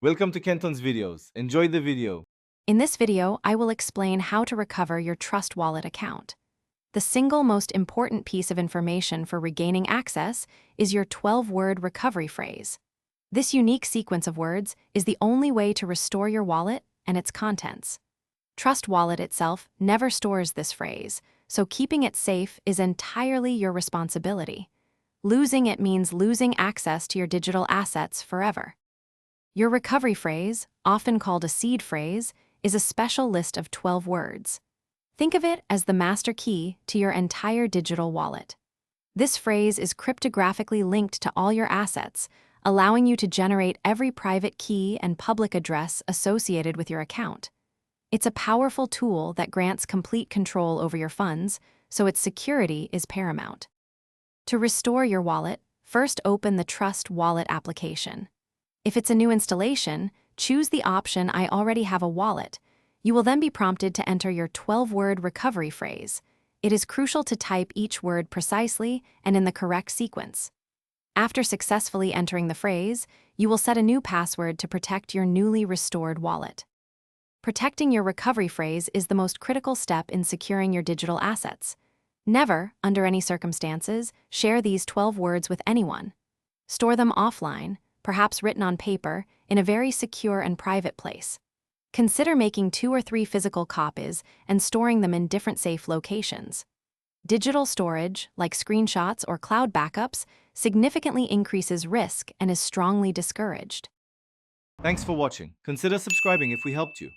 Welcome to Kenton's videos. Enjoy the video. In this video, I will explain how to recover your Trust Wallet account. The single most important piece of information for regaining access is your 12-word recovery phrase. This unique sequence of words is the only way to restore your wallet and its contents. Trust Wallet itself never stores this phrase, so keeping it safe is entirely your responsibility. Losing it means losing access to your digital assets forever. Your recovery phrase, often called a seed phrase, is a special list of 12 words. Think of it as the master key to your entire digital wallet. This phrase is cryptographically linked to all your assets, allowing you to generate every private key and public address associated with your account. It's a powerful tool that grants complete control over your funds, so its security is paramount. To restore your wallet, first open the Trust Wallet application. If it's a new installation, choose the option I already have a wallet. You will then be prompted to enter your 12-word recovery phrase. It is crucial to type each word precisely and in the correct sequence. After successfully entering the phrase, you will set a new password to protect your newly restored wallet. Protecting your recovery phrase is the most critical step in securing your digital assets. Never, under any circumstances, share these 12 words with anyone. Store them offline, perhaps written on paper, in a very secure and private place. Consider making 2 or 3 physical copies and storing them in different safe locations. Digital storage, like screenshots or cloud backups, significantly increases risk and is strongly discouraged. Thanks for watching. Consider subscribing if we helped you.